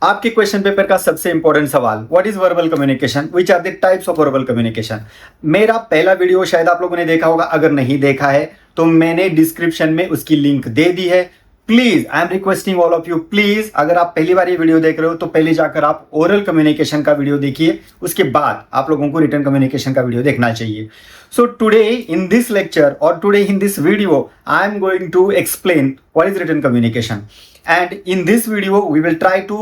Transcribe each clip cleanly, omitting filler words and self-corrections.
आपके question paper का सबसे इंपॉर्टेंट सवाल, what is verbal communication, which are the types of verbal communication. मेरा पहला वीडियो शायद आप लोगों ने देखा होगा, अगर नहीं देखा है तो मैंने डिस्क्रिप्शन में उसकी लिंक दे दी है। Please I am requesting all of you, please अगर आप पहली बार ये वीडियो देख रहे हो तो पहले जाकर आप ओरल कम्युनिकेशन का वीडियो देखिए, उसके बाद आप लोगों को रिटन कम्युनिकेशन का वीडियो देखना चाहिए। So today in this lecture और today in this video I am going to explain what is written communication, and in this video we will try to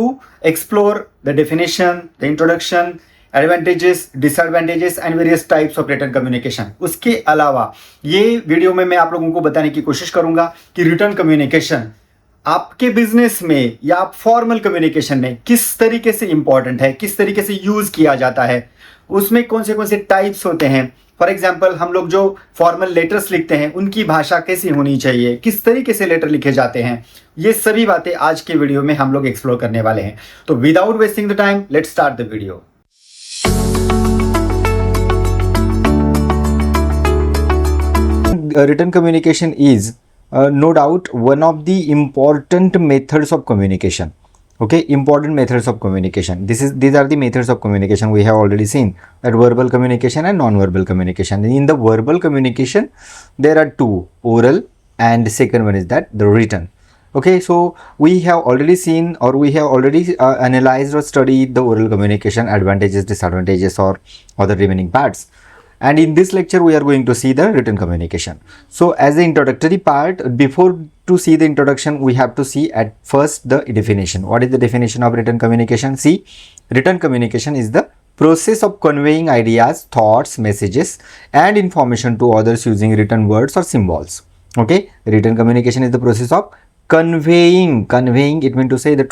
explore the definition, the introduction, advantages, disadvantages and various types of written communication। उसके अलावा ये video में मैं आप लोगों को बताने की कोशिश करूंगा कि रिटन कम्युनिकेशन आपके बिजनेस में या फॉर्मल कम्युनिकेशन में किस तरीके से इंपॉर्टेंट है, किस तरीके से यूज किया जाता है, उसमें कौन से टाइप्स होते हैं। फॉर एग्जाम्पल हम लोग जो फॉर्मल लेटर्स लिखते हैं उनकी भाषा कैसी होनी चाहिए, किस तरीके से लेटर लिखे जाते हैं, ये सभी बातें आज के वीडियो में हम लोग एक्सप्लोर करने वाले हैं। तो without wasting the time let's start the video. Written communication is no doubt one of the important methods of communication. Okay, important methods of communication. These are the methods of communication we have already seen, that verbal communication and non-verbal communication. In the verbal communication there are two, oral and the second one is that the written. Okay, so we have already seen or we have already analyzed or studied the oral communication advantages, disadvantages or other remaining parts. And in this lecture we are going to see the written communication. So as the introductory part, before to see the introduction we have to see at first the definition. What is the definition of written communication? See, written communication is the process of conveying ideas, thoughts, messages and information to others using written words or symbols. Okay, written communication is the process of conveying, it means to say the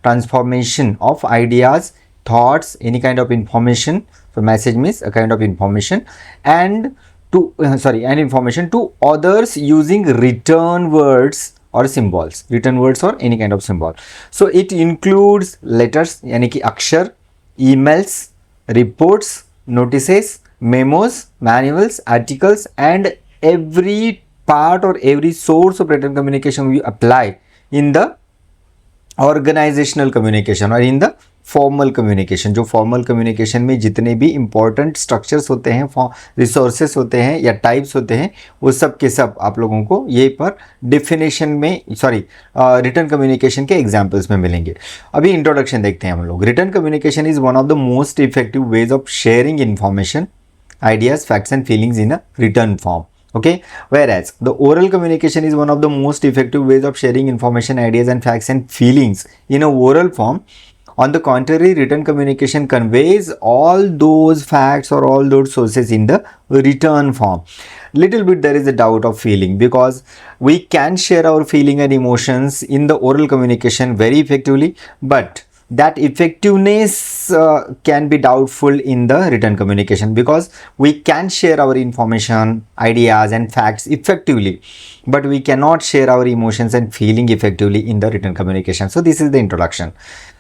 transformation of ideas, thoughts, any kind of information. So message means a kind of information and information to others using written words or symbols, written words or any kind of symbol. So it includes letters यानी कि अक्षर, emails, reports, notices, memos, manuals, articles and every part or every source of written communication we apply in the organisational communication और in the formal communication. जो formal communication में जितने भी important structures होते हैं, रिसोर्सेस होते हैं या टाइप्स होते हैं, वो सब के सब आप लोगों को ये पर डेफिनेशन में रिटन कम्युनिकेशन के एग्जांपल्स में मिलेंगे। अभी इंट्रोडक्शन देखते हैं हम लोग। Written communication is one of the most effective ways of sharing information, ideas, facts and feelings in a written form. Okay, whereas the oral communication is one of the most effective ways of sharing information, ideas and facts and feelings in a oral form. On the contrary, written communication conveys all those facts or all those sources in the written form. Little bit there is a doubt of feeling, because we can share our feeling and emotions in the oral communication very effectively, but that effectiveness can be doubtful in the written communication, because we can share our information, ideas and facts effectively, but we cannot share our emotions and feeling effectively in the written communication. So this is the introduction.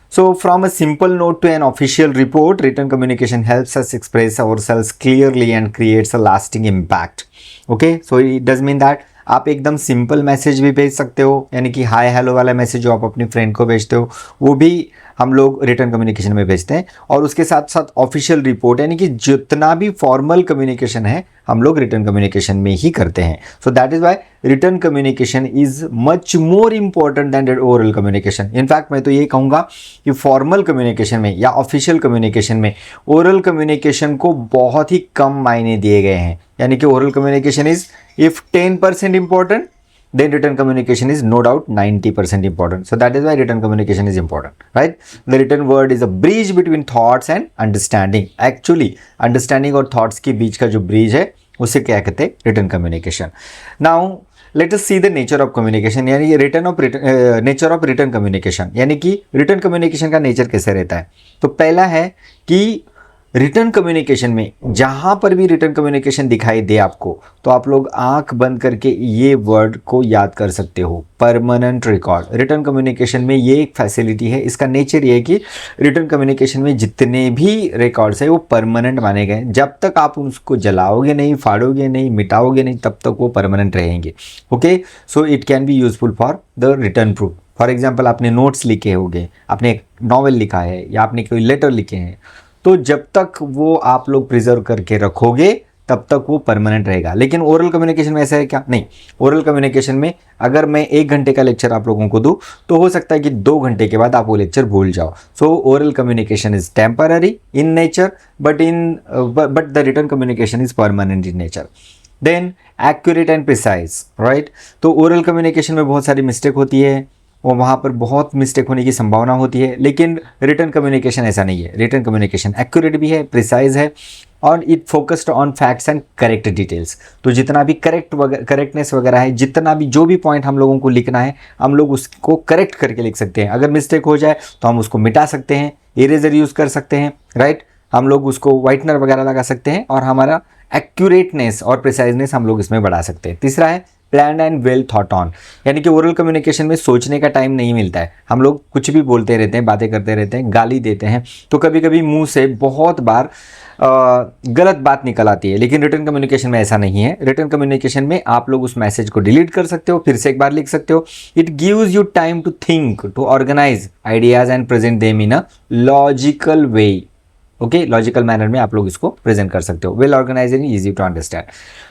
So from a simple note to an official report, written communication helps us express ourselves clearly and creates a lasting impact. Okay, so it does mean that आप एकदम simple message भी भेज सकते हो, यानी कि hi hello वाला message जो आप अपनी फ्रेंड को भेजते हो वो भी हम लोग रिटर्न कम्युनिकेशन में भेजते हैं, और उसके साथ साथ ऑफिशियल रिपोर्ट यानी कि जितना भी फॉर्मल कम्युनिकेशन है हम लोग रिटर्न कम्युनिकेशन में ही करते हैं। So that is why written communication is much more important than oral communication. In fact मैं तो ये कहूँगा कि फॉर्मल कम्युनिकेशन में या ऑफिशियल कम्युनिकेशन में ओरल कम्युनिकेशन को बहुत ही कम मायने दिए गए हैं, यानी कि oral communication is if 10% important, then written communication is no doubt 90% important. So that is why written communication is important, right? The written word is a bridge between thoughts and understanding. Actually understanding और thoughts के बीच का जो bridge है उसे क्या कहते हैं? written communication. Now let us see the nature of communication, यानी nature of written communication, यानी कि written communication का nature कैसे रहता है। तो पहला है कि रिटर्न कम्युनिकेशन में जहाँ पर भी रिटर्न कम्युनिकेशन दिखाई दे आपको, तो आप लोग आंख बंद करके ये वर्ड को याद कर सकते हो, परमानेंट रिकॉर्ड। रिटर्न कम्युनिकेशन में ये एक फैसिलिटी है, इसका नेचर ये है कि रिटर्न कम्युनिकेशन में जितने भी रिकॉर्ड्स है वो परमानेंट माने गए। जब तक आप उसको जलाओगे नहीं, फाड़ोगे नहीं, मिटाओगे नहीं, तब तक वो परमानेंट रहेंगे। Okay, so it can be useful for the return proof. For example आपने नोट्स लिखे होंगे, आपने एक नॉवेल लिखा है या आपने कोई लेटर लिखे हैं, तो जब तक वो आप लोग प्रिजर्व करके रखोगे तब तक वो परमानेंट रहेगा। लेकिन ओरल कम्युनिकेशन में ऐसा है क्या? नहीं। ओरल कम्युनिकेशन में अगर मैं 1 घंटे का लेक्चर आप लोगों को दूं तो हो सकता है कि 2 घंटे के बाद आप वो लेक्चर भूल जाओ। So oral communication is temporary in nature but the written communication is permanent in nature. Then accurate and precise, right. तो ओरल कम्युनिकेशन में बहुत सारी मिस्टेक होती है और वहाँ पर बहुत मिस्टेक होने की संभावना होती है, लेकिन रिटन कम्युनिकेशन ऐसा नहीं है। रिटन कम्युनिकेशन एक्यूरेट भी है, प्रिसाइज है और it focused on facts and correct details. तो जितना भी करेक्टनेस वगैरह है, जितना भी जो भी पॉइंट हम लोगों को लिखना है, हम लोग उसको करेक्ट करके लिख सकते हैं। अगर मिस्टेक हो जाए तो हम उसको मिटा सकते हैं, इरेजर यूज़ कर सकते हैं, राइट। हम लोग उसको वाइटनर वगैरह लगा सकते हैं और हमारा एक्यूरेटनेस और प्रिसाइजनेस हम लोग इसमें बढ़ा सकते हैं। तीसरा है plan and well thought on, यानी कि ओरल कम्युनिकेशन में सोचने का टाइम नहीं मिलता है। हम लोग कुछ भी बोलते रहते हैं, बातें करते रहते हैं, गाली देते हैं, तो कभी कभी मुंह से बहुत बार गलत बात निकल आती है। लेकिन रिटन कम्युनिकेशन में ऐसा नहीं है। रिटन कम्युनिकेशन में आप लोग उस मैसेज को डिलीट कर सकते हो, फिर से एक बार लिख सकते हो। It gives you time to think, to organise ideas and present them in a logical way. Okay, logical manner में आप लोग इसको प्रेजेंट कर सकते हो। Well organised and easy to understand.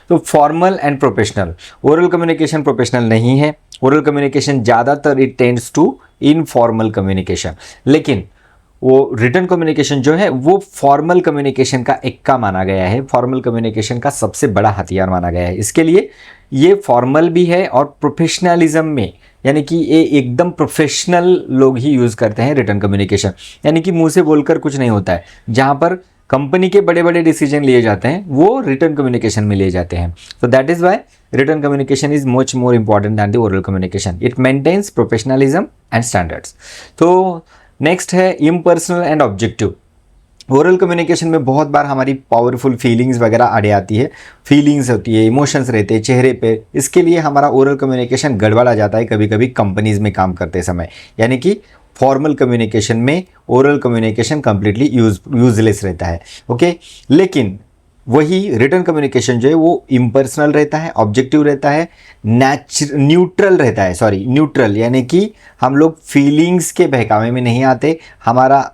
तो formal and professional, oral communication professional नहीं है। ओरल कम्युनिकेशन ज़्यादातर it tends to informal communication, लेकिन वो रिटन कम्युनिकेशन जो है वो फॉर्मल कम्युनिकेशन का एक्का माना गया है, फॉर्मल कम्युनिकेशन का सबसे बड़ा हथियार माना गया है। इसके लिए ये फॉर्मल भी है और प्रोफेशनलिज्म में, यानी कि ये एकदम प्रोफेशनल लोग ही यूज़ करते हैं रिटन कम्युनिकेशन, यानी कि मुंह से बोलकर कुछ नहीं होता है। जहाँ पर कंपनी के बड़े बड़े डिसीजन लिए जाते हैं वो रिटन कम्युनिकेशन में लिए जाते हैं। So that is why written communication is much more important than the oral communication. It maintains professionalism and standards. तो नेक्स्ट है impersonal and objective. Oral communication में बहुत बार हमारी पावरफुल फीलिंग्स वगैरह आड़े आती है, फीलिंग्स होती है, इमोशंस रहते हैं चेहरे पे। इसके लिए हमारा ओरल कम्युनिकेशन गड़बड़ा जाता है कभी कभी कंपनीज में काम करते समय, यानी कि फॉर्मल कम्युनिकेशन में ओरल कम्युनिकेशन कंप्लीटली यूजलेस रहता है। ओके, लेकिन वही रिटन कम्युनिकेशन जो है वो इम्पर्सनल रहता है, ऑब्जेक्टिव रहता है, न्यूट्रल रहता है। न्यूट्रल यानी कि हम लोग फीलिंग्स के बहकावे में नहीं आते। हमारा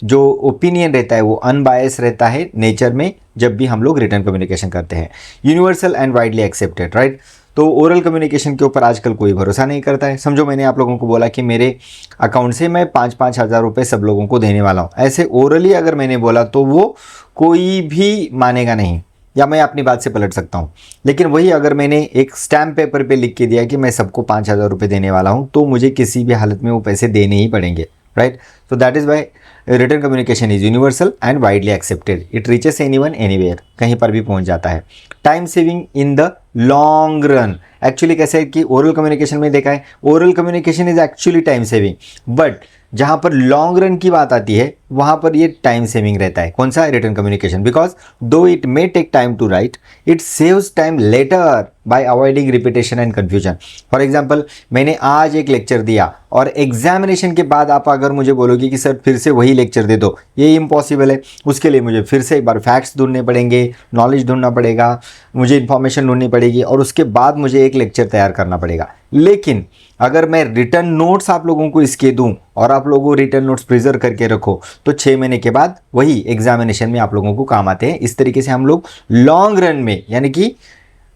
जो ओपिनियन रहता है वो अनबायस रहता है नेचर में, जब भी हम लोग रिटन कम्युनिकेशन करते हैं। Universal and widely accepted, right. तो ओरल कम्युनिकेशन के ऊपर आजकल कोई भरोसा नहीं करता है। समझो मैंने आप लोगों को बोला कि मेरे अकाउंट से मैं 5-5 हज़ार रुपये सब लोगों को देने वाला हूँ, ऐसे ओरली अगर मैंने बोला तो वो कोई भी मानेगा नहीं, या मैं अपनी बात से पलट सकता हूँ। लेकिन वही अगर मैंने एक स्टैम्प पेपर पे लिख के दिया कि मैं सबको 5,000 रुपये देने वाला हूँ, तो मुझे किसी भी हालत में वो पैसे देने ही पड़ेंगे, right. So that is why written communication is universal and widely accepted. It reaches anyone anywhere, कहीं पर भी पहुंच जाता है। Time saving in the long run, actually कैसे है कि ओरल कम्युनिकेशन में देखा है, oral communication is actually time saving, but जहाँ पर लॉन्ग रन की बात आती है वहाँ पर ये टाइम सेविंग रहता है। कौन सा? Written communication. Because though it may take time to write, it saves time later by avoiding repetition and confusion. For example, मैंने आज एक लेक्चर दिया और एग्जामिनेशन के बाद आप अगर मुझे बोलोगे कि सर फिर से वही लेक्चर दे दो, ये इम्पॉसिबल है। उसके लिए मुझे फिर से एक बार फैक्ट्स ढूंढने पड़ेंगे, नॉलेज ढूंढना पड़ेगा, मुझे इन्फॉर्मेशन ढूंढनी पड़ेगी और उसके बाद मुझे एक लेक्चर तैयार करना पड़ेगा। लेकिन अगर मैं रिटर्न नोट्स आप लोगों को इसके दूं और आप लोगों रिटर्न नोट्स प्रिजर्व करके रखो, तो 6 महीने के बाद वही एग्जामिनेशन में आप लोगों को काम आते हैं। इस तरीके से हम लोग लॉन्ग रन में, यानी कि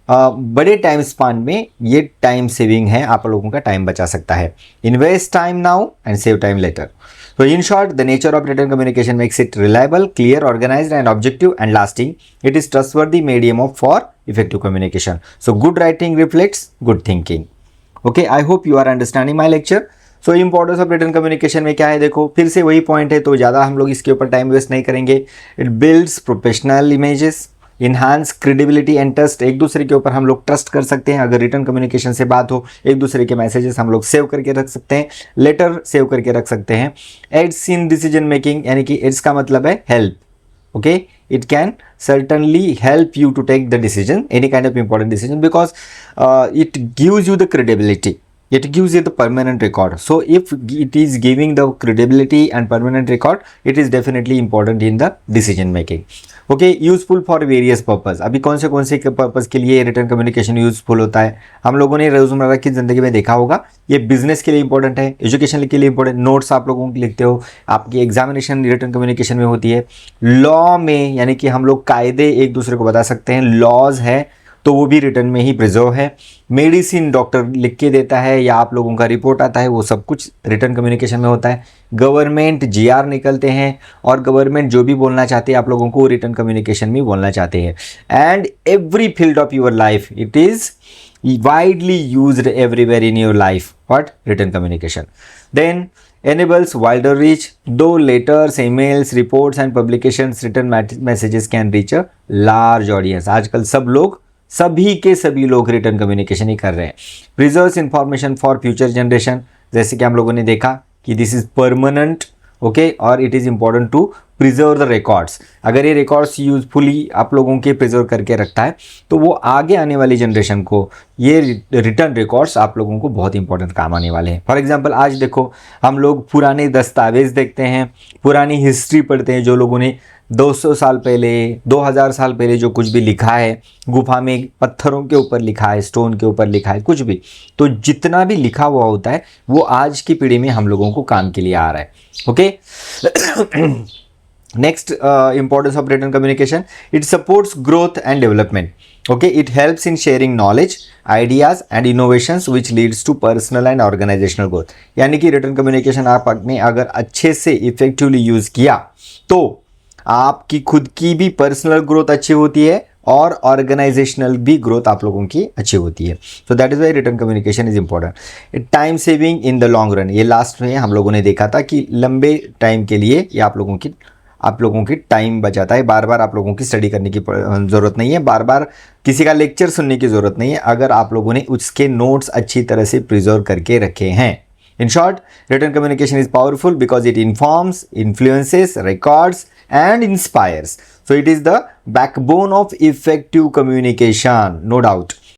बड़े टाइम स्पान में ये टाइम सेविंग है, आप लोगों का टाइम बचा सकता है। Invest time now and save time later. So in short, the nature of written communication makes it reliable, clear, organized and objective and lasting. It is trustworthy medium for effective communication. So good writing reflects good thinking. Okay, I hope you are understanding my lecture. So importance of written communication में क्या है, देखो फिर से वही point है, तो ज़्यादा हम लोग इसके ऊपर टाइम वेस्ट नहीं करेंगे। It builds professional images, enhance credibility and trust. एक दूसरे के ऊपर हम लोग ट्रस्ट कर सकते हैं अगर रिटर्न कम्युनिकेशन से बात हो। एक दूसरे के मैसेजेस हम लोग सेव करके रख सकते हैं, लेटर सेव करके रख सकते हैं। एड्स इन डिसीजन मेकिंग, यानी कि एड्स का मतलब है help. Okay, it can certainly help you to take the decision, any kind of important decision, because it gives you the credibility. it gives you the permanent record. So if it is giving the credibility and permanent record, it is definitely important in the decision making. Okay, useful for various purpose. अभी कौन से purpose के लिए return communication useful होता है, हम लोगों ने रोजमर्रा की जिंदगी में देखा होगा. ये बिजनेस के लिए इंपॉर्टेंट है, एजुकेशन के लिए इंपॉर्टेंट, नोट्स आप लोगों को लिखते हो, आपकी एग्जामिनेशन रिटर्न कम्युनिकेशन में होती है. लॉ में यानी कि हम लोग कायदे एक दूसरे को बता सकते हैं, लॉज है तो वो भी रिटर्न में ही प्रिजर्व है. मेडिसिन डॉक्टर लिख के देता है या आप लोगों का रिपोर्ट आता है, वो सब कुछ रिटर्न कम्युनिकेशन में होता है. गवर्नमेंट जीआर निकलते हैं और गवर्नमेंट जो भी बोलना चाहते हैं आप लोगों को रिटर्न कम्युनिकेशन में बोलना चाहते हैं. And every field of your life it is widely used everywhere in your life. What? Written communication. Then enables wider reach. Though letters, emails, reports and publications, written messages can reach a large audience. आजकल सभी के सभी लोग return communication ही कर रहे हैं. Preserves information for future generation, जैसे कि हम लोगों ने देखा कि दिस इज परमानेंट. ओके, और it is important to preserve the records. अगर ये रिकॉर्ड्स यूजफुली आप लोगों के प्रिजर्व करके रखता है तो वो आगे आने वाली जनरेशन को ये रिटर्न रिकॉर्ड्स आप लोगों को बहुत इंपॉर्टेंट काम आने वाले हैं. फॉर एग्जांपल आज देखो, हम लोग पुराने दस्तावेज देखते हैं, पुरानी हिस्ट्री पढ़ते हैं, जो लोगों ने 200 साल पहले 2000 साल पहले जो कुछ भी लिखा है, गुफा में पत्थरों के ऊपर लिखा है, स्टोन के ऊपर लिखा है, कुछ भी, तो जितना भी लिखा हुआ होता है वो आज की पीढ़ी में हम लोगों को काम के लिए आ रहा है. Okay, next importance of written communication, it supports growth and development. Okay, it helps in sharing knowledge, ideas and innovations which leads to personal and organizational growth. यानी कि written communication आपने अगर अच्छे से effectively यूज किया तो आपकी खुद की भी पर्सनल ग्रोथ अच्छी होती है और ऑर्गेनाइजेशनल भी ग्रोथ आप लोगों की अच्छी होती है. So that is why written communication is important. Time saving in the long run, ये लास्ट में हम लोगों ने देखा था कि लंबे टाइम के लिए ये आप लोगों की टाइम बचाता है. बार बार आप लोगों की स्टडी करने की ज़रूरत नहीं है, बार बार किसी का लेक्चर सुनने की ज़रूरत नहीं है, अगर आप लोगों ने उसके नोट्स अच्छी तरह से प्रिजर्व करके रखे हैं. In short, written communication is powerful because it informs, influences, records and inspires. So it is the backbone of effective communication, no doubt.